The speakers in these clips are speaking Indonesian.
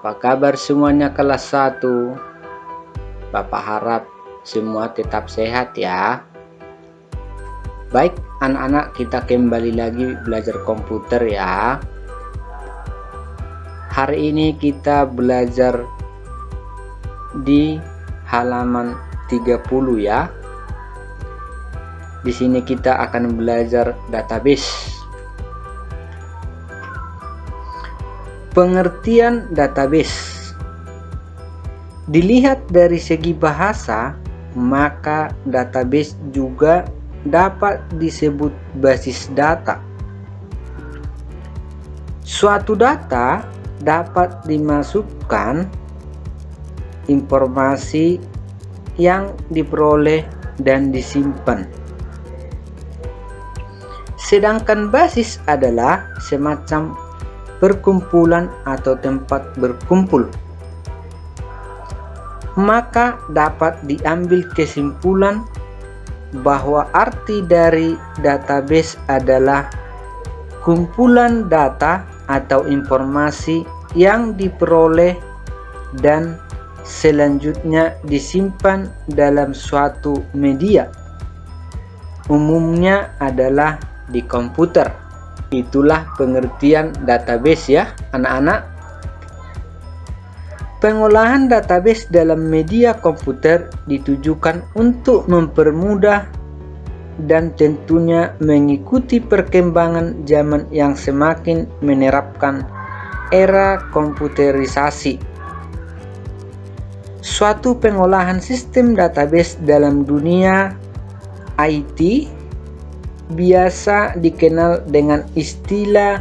Apa kabar semuanya kelas 1? Bapak harap semua tetap sehat ya. Baik anak-anak, kita kembali lagi belajar komputer ya. Hari ini kita belajar di halaman 30 ya. Di sini kita akan belajar database. Pengertian database. Dilihat dari segi bahasa, maka database juga dapat disebut basis data. Suatu data dapat dimasukkan informasi yang diperoleh dan disimpan. Sedangkan basis adalah semacam perkumpulan atau tempat berkumpul. Maka dapat diambil kesimpulan bahwa arti dari database adalah kumpulan data atau informasi yang diperoleh dan selanjutnya disimpan dalam suatu media. Umumnya adalah di komputer. Itulah pengertian database ya anak-anak. Pengolahan database dalam media komputer ditujukan untuk mempermudah dan tentunya mengikuti perkembangan zaman yang semakin menerapkan era komputerisasi. Suatu pengolahan sistem database dalam dunia IT biasa dikenal dengan istilah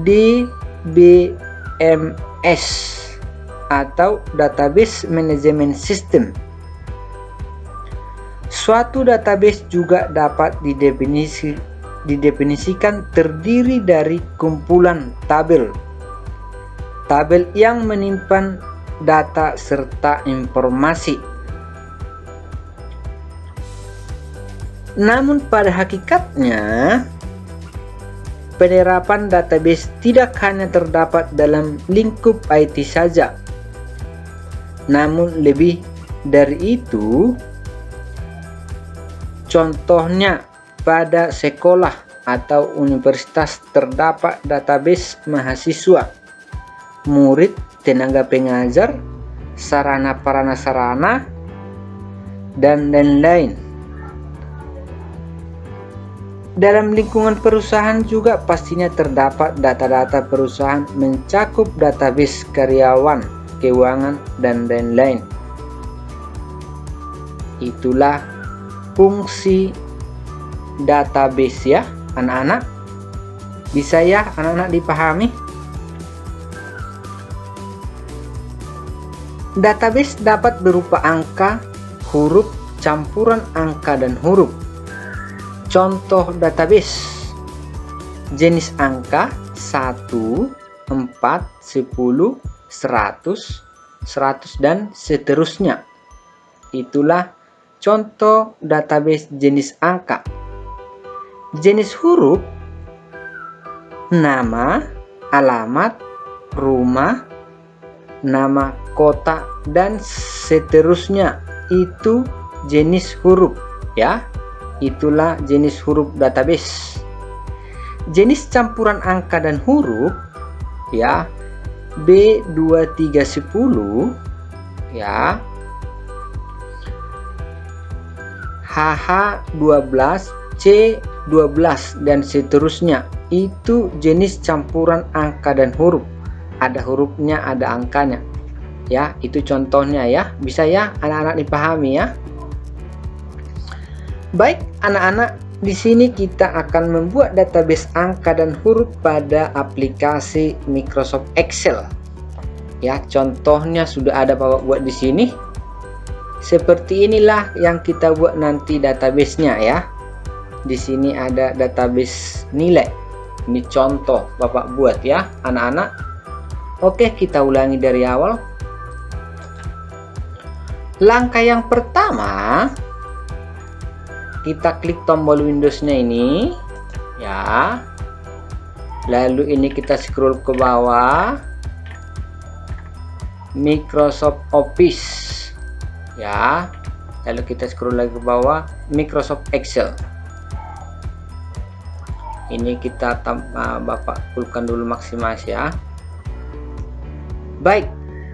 DBMS atau Database Management System. Suatu database juga dapat didefinisikan terdiri dari kumpulan tabel yang menyimpan data serta informasi. Namun pada hakikatnya, penerapan database tidak hanya terdapat dalam lingkup IT saja. Namun lebih dari itu, contohnya pada sekolah atau universitas terdapat database mahasiswa, murid, tenaga pengajar, sarana prasarana, dan lain-lain. Dalam lingkungan perusahaan juga pastinya terdapat data-data perusahaan mencakup database karyawan, keuangan, dan lain-lain. Itulah fungsi database ya anak-anak. Bisa ya anak-anak dipahami? Database dapat berupa angka, huruf, campuran angka dan huruf. Contoh database: jenis angka 1, 4, 10, 100, 100 dan seterusnya. Itulah contoh database jenis angka. Jenis huruf: nama, alamat, rumah, nama kota dan seterusnya. Itu jenis huruf ya. Itulah jenis huruf database. Jenis campuran angka dan huruf ya, B2310 ya, HH12, C12 dan seterusnya. Itu jenis campuran angka dan huruf. Ada hurufnya, ada angkanya ya. Itu contohnya ya. Bisa ya anak-anak dipahami ya. Baik anak-anak, di sini kita akan membuat database angka dan huruf pada aplikasi Microsoft Excel. Ya, contohnya sudah ada Bapak buat di sini. Seperti inilah yang kita buat nanti database-nya ya. Di sini ada database nilai. Ini contoh Bapak buat ya, anak-anak. Oke, kita ulangi dari awal. Langkah yang pertama, kita klik tombol Windows-nya ini ya. Lalu ini kita scroll ke bawah. Microsoft Office ya. Lalu kita scroll lagi ke bawah, Microsoft Excel. Ini kita Bapak pulkan dulu maksimasi ya. Baik,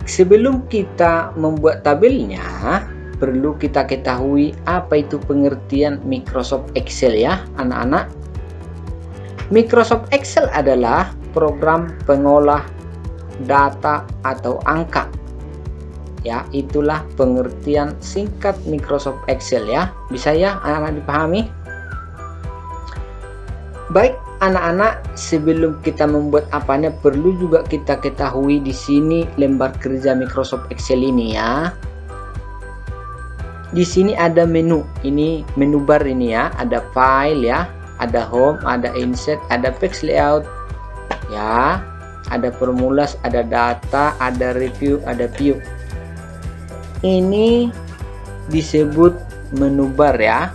sebelum kita membuat tabelnya, perlu kita ketahui apa itu pengertian Microsoft Excel ya, anak-anak. Microsoft Excel adalah program pengolah data atau angka. Ya, itulah pengertian singkat Microsoft Excel ya. Bisa ya anak-anak dipahami? Baik, anak-anak, sebelum kita membuat apanya perlu juga kita ketahui di sini lembar kerja Microsoft Excel ini ya. Di sini ada menu, ini menu bar ini ya, ada file ya, ada home, ada insert, ada page layout ya, ada formulas, ada data, ada review, ada view. Ini disebut menu bar ya.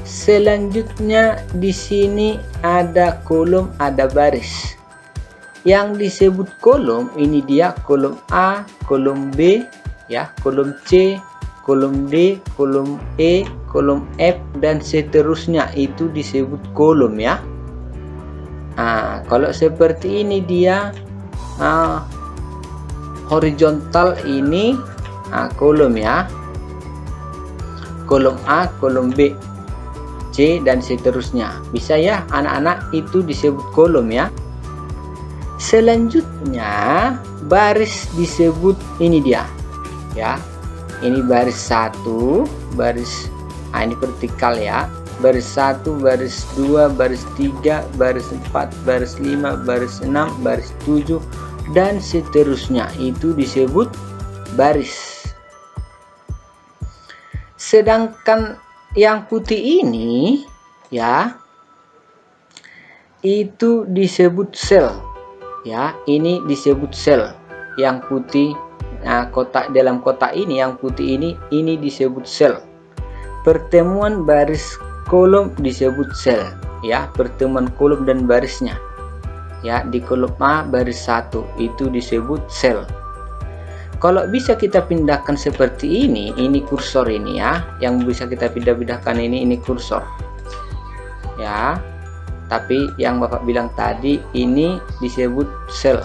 Selanjutnya di sini ada kolom, ada baris. Yang disebut kolom ini dia kolom A, kolom B ya, kolom C, kolom D, kolom E, kolom F dan seterusnya, itu disebut kolom ya. Nah, kalau seperti ini dia horizontal ini kolom ya. Kolom A, kolom B, C dan seterusnya. Bisa ya anak-anak, itu disebut kolom ya. Selanjutnya baris disebut ini dia ya. Ini baris 1, baris ini vertikal ya. Baris 1, baris 2, baris 3, baris 4, baris 5, baris 6, baris 7 dan seterusnya, itu disebut baris. Sedangkan yang putih ini ya, itu disebut sel ya. Ini disebut sel. Yang putih, kotak dalam kotak ini yang putih ini disebut sel. Pertemuan baris kolom disebut sel ya, pertemuan kolom dan barisnya ya. Di kolom A baris 1 itu disebut sel. Kalau bisa kita pindahkan seperti ini kursor ini ya, yang bisa kita pindah-pindahkan ini kursor ya. Tapi yang Bapak bilang tadi ini disebut sel.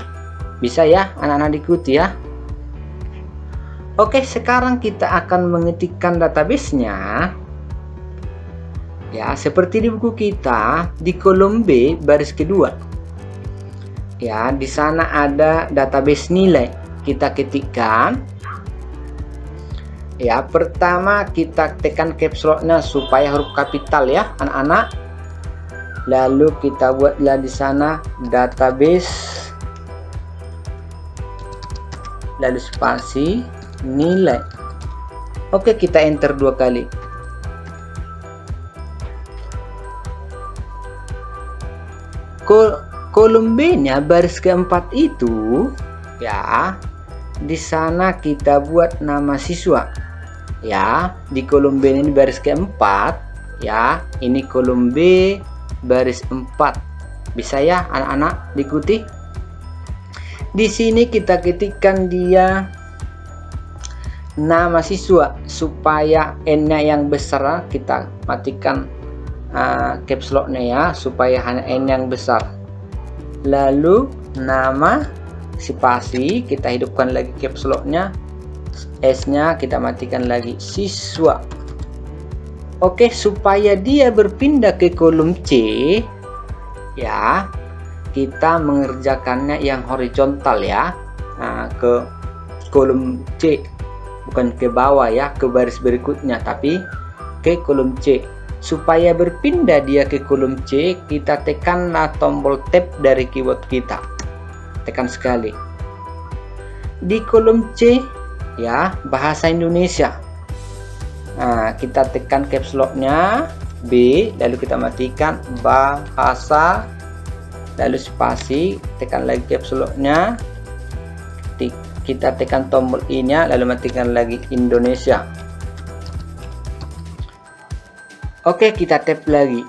Bisa ya anak-anak diikuti ya. Oke, sekarang kita akan mengetikkan database-nya ya, seperti di buku kita di kolom B baris kedua ya. Di sana ada database nilai, kita ketikkan ya. Pertama kita tekan caps lock-nya supaya huruf kapital ya anak-anak. Lalu kita buatlah di sana database, lalu spasi nilai. Oke, kita enter 2 kali. Kolom B-nya baris keempat itu ya, di sana kita buat nama siswa ya. Di kolom B ini baris keempat ya, ini kolom B baris 4. Bisa ya anak-anak diikuti. Di sini kita ketikkan dia nama siswa supaya N-nya yang besar, kita matikan caps lock-nya ya, supaya hanya N yang besar. Lalu nama spasi, kita hidupkan lagi caps lock-nya, S-nya kita matikan lagi, siswa. Oke, supaya dia berpindah ke kolom C ya, kita mengerjakannya yang horizontal ya. Ke kolom C, bukan ke bawah ya, ke baris berikutnya, tapi ke kolom C. Supaya berpindah dia ke kolom C, kita tekanlah tombol tab dari keyboard kita, tekan sekali di kolom C ya, bahasa Indonesia. Kita tekan caps lock-nya B, lalu kita matikan bahasa, lalu spasi, tekan lagi caps lock-nya, kita tekan tombol I-nya, lalu matikan lagi Indonesia. Oke, kita tap lagi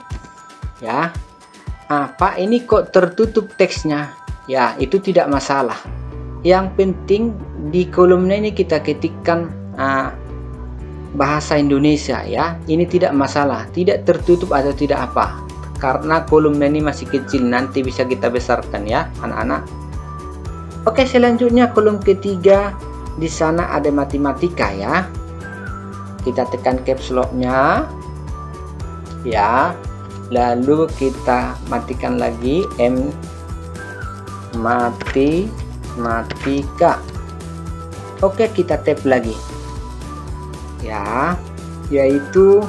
ya. Pak, ini kok tertutup teksnya? Ya, itu tidak masalah. Yang penting di kolomnya ini kita ketikkan bahasa Indonesia ya. Ini tidak masalah, tidak tertutup atau tidak apa, karena kolomnya ini masih kecil, nanti bisa kita besarkan ya anak-anak. Oke, selanjutnya kolom ketiga, di sana ada matematika ya. Kita tekan caps lock-nya ya, lalu kita matikan lagi matematika. Oke, kita tap lagi ya, yaitu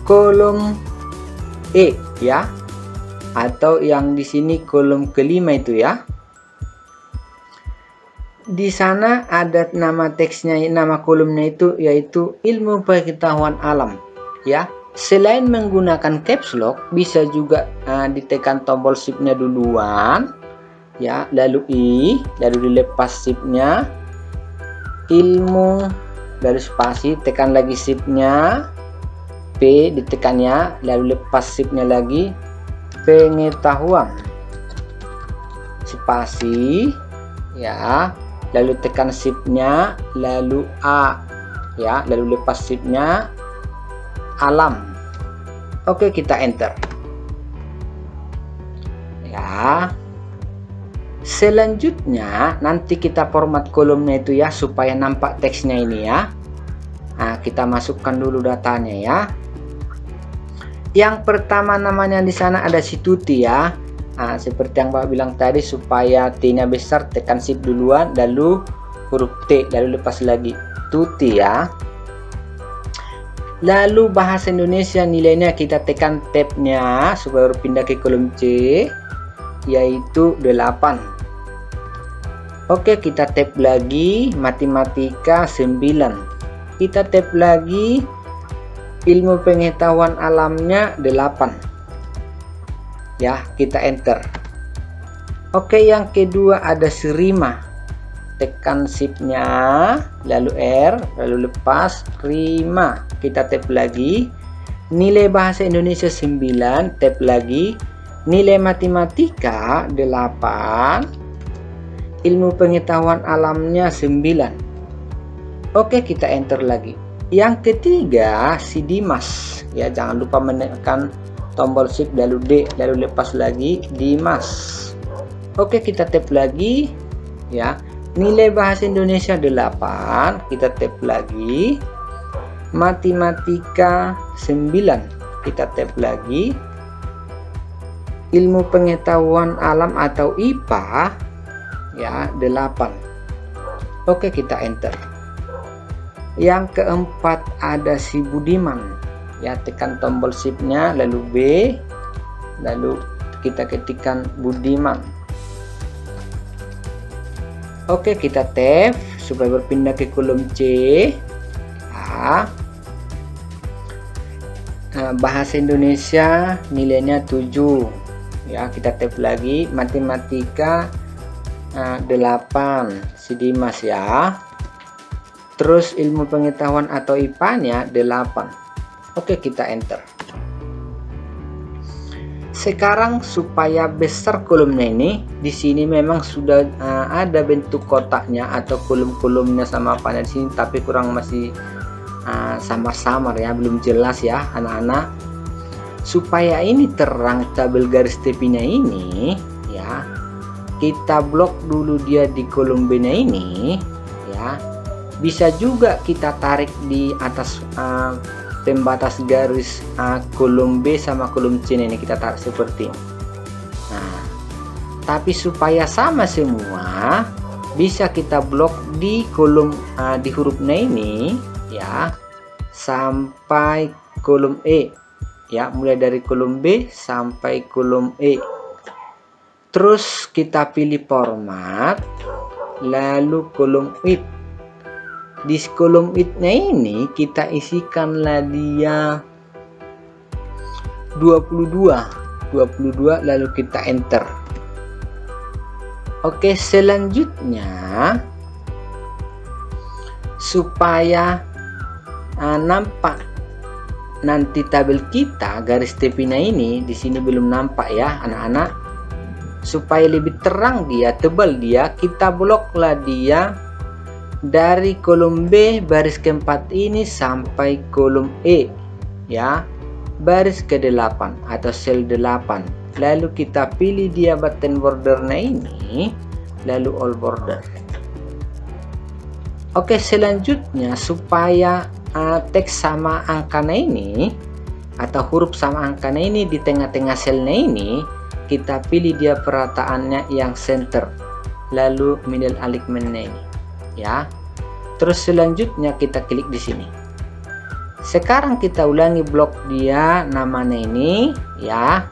kolom E ya, atau yang di sini kolom kelima itu ya. Di sana ada nama teksnya, nama kolomnya itu yaitu ilmu pengetahuan alam ya. Selain menggunakan caps lock, bisa juga ditekan tombol shift-nya duluan ya, lalu I, lalu dilepas shift-nya, ilmu, lalu spasi, tekan lagi shift-nya, P ditekannya, lalu lepas shift-nya lagi, pengetahuan, spasi ya, lalu tekan shift-nya, lalu A ya, lalu lepas shift-nya, alam. Oke, kita enter ya. Selanjutnya nanti kita format kolomnya itu ya, supaya nampak teksnya ini ya. Nah, kita masukkan dulu datanya ya. Yang pertama namanya di sana ada si Tuti ya. Nah, seperti yang Pak bilang tadi, supaya T-nya besar tekan shift duluan, lalu huruf T, lalu lepas lagi Tuti ya. Lalu bahasa Indonesia, nilainya kita tekan tab-nya supaya berpindah ke kolom C, yaitu 8. Oke, kita tab lagi matematika 9. Kita tab lagi ilmu pengetahuan alamnya 8 ya, kita enter. Oke, yang kedua ada Serima, tekan shift-nya, lalu R, lalu lepas Rima, kita tab lagi nilai bahasa Indonesia 9, tab lagi nilai matematika 8, ilmu pengetahuan alamnya 9. Oke, kita enter lagi. Yang ketiga si Dimas ya, jangan lupa menekan tombol shift lalu D, lalu lepas lagi Dimas. Oke, kita tab lagi ya, nilai bahasa Indonesia 8, kita tab lagi matematika 9, kita tab lagi ilmu pengetahuan alam atau IPA ya 8. Oke, kita enter. Yang keempat ada si Budiman ya, tekan tombol shift-nya lalu B, lalu kita ketikkan Budiman. Oke, kita tab supaya berpindah ke kolom C. Bahasa Indonesia nilainya 7 ya, kita tab lagi matematika 8 si Dimas ya. Terus ilmu pengetahuan atau IPA-nya 8. Oke, kita enter. Sekarang supaya besar kolomnya ini, di sini memang sudah ada bentuk kotaknya atau kolom-kolomnya sama apa di sini, tapi kurang masih samar-samar ya, belum jelas ya anak-anak. Supaya ini terang tabel garis tepinya ini ya, kita blok dulu dia di kolom B-nya ini ya. Bisa juga kita tarik di atas pembatas garis kolom B sama kolom C ini, kita tarik seperti ini. Nah, tapi supaya sama semua, bisa kita blok di kolom di hurufnya ini ya, sampai kolom E ya, mulai dari kolom B sampai kolom E. Terus kita pilih format, lalu kolom width. Di kolom width-nya ini kita isikanlah dia 22, lalu kita enter. Oke, selanjutnya supaya nampak nanti tabel kita garis tepinya ini di sini belum nampak ya anak-anak. Supaya lebih terang dia, tebal dia, kita bloklah dia dari kolom B baris keempat ini sampai kolom E ya, baris ke-8 atau sel 8. Lalu kita pilih dia button bordernya ini, lalu all border. Oke, selanjutnya supaya teks sama angkanya ini atau huruf sama angkanya ini di tengah-tengah selnya ini, kita pilih dia perataannya yang center, lalu middle alignment-nya ini ya. Terus selanjutnya kita klik di sini. Sekarang kita ulangi blok dia namanya ini ya,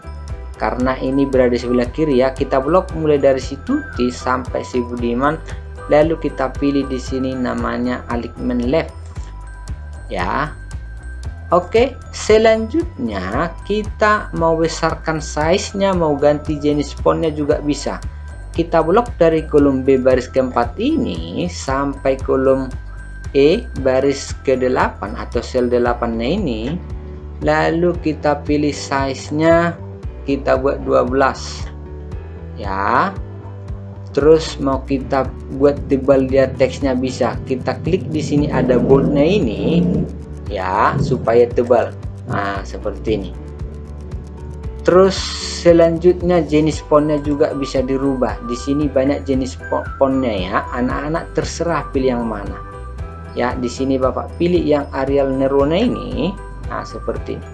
karena ini berada di sebelah kiri ya. Kita blok mulai dari si Tuti sampai si Budiman, lalu kita pilih di sini namanya alignment left ya. Oke, selanjutnya kita mau besarkan size-nya, mau ganti jenis fontnya juga bisa. Kita blok dari kolom B baris keempat ini sampai kolom E baris ke-8 atau sel 8-nya ini. Lalu kita pilih size-nya, kita buat 12 ya. Terus mau kita buat tebal dia teksnya bisa. Kita klik di sini ada bold-nya ini ya, supaya tebal. Nah, seperti ini. Terus selanjutnya jenis fontnya juga bisa dirubah. Di sini banyak jenis fontnya ya. Anak-anak terserah pilih yang mana. Ya, di sini Bapak pilih yang Arial Nerona ini. Nah, seperti ini.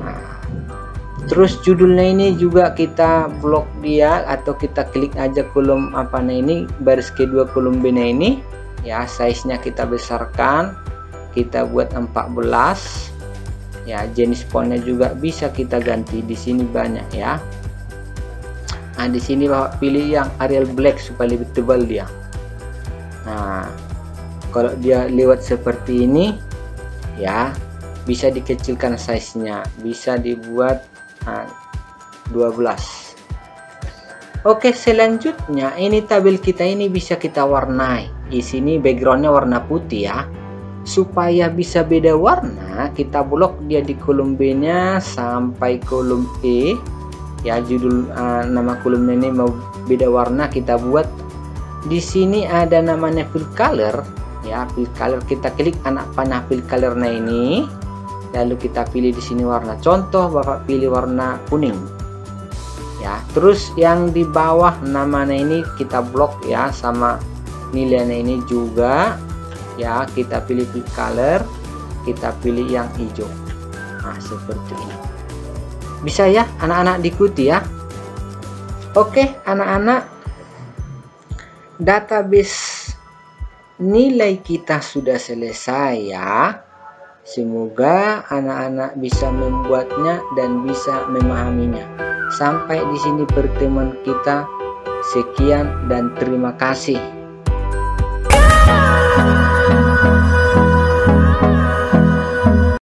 Nah, terus judulnya ini juga kita blok dia atau kita klik aja kolom apanya ini, baris kedua kolom B-nya ini. Ya, size-nya kita besarkan. Kita buat 14 ya. Jenis fontnya juga bisa kita ganti, di sini banyak ya. Nah, di sini Bapak pilih yang Arial Black supaya lebih tebal dia. Nah, kalau dia lewat seperti ini ya, bisa dikecilkan size-nya, bisa dibuat 12. Oke, selanjutnya ini tabel kita ini bisa kita warnai. Di sini backgroundnya warna putih ya. Supaya bisa beda warna, kita blok dia di kolom B-nya sampai kolom E ya. Judul nama kolomnya ini mau beda warna, kita buat di sini ada namanya fill color ya. Fill color, kita klik anak panah fill color-nya ini, lalu kita pilih di sini warna. Contoh Bapak pilih warna kuning ya. Terus yang di bawah namanya ini kita blok ya, sama nilainya ini juga ya. Kita pilih fill color, kita pilih yang hijau. Nah, seperti ini. Bisa ya anak-anak diikuti ya. Oke anak-anak, database nilai kita sudah selesai ya. Semoga anak-anak bisa membuatnya dan bisa memahaminya. Sampai di sini pertemuan kita. Sekian dan terima kasih.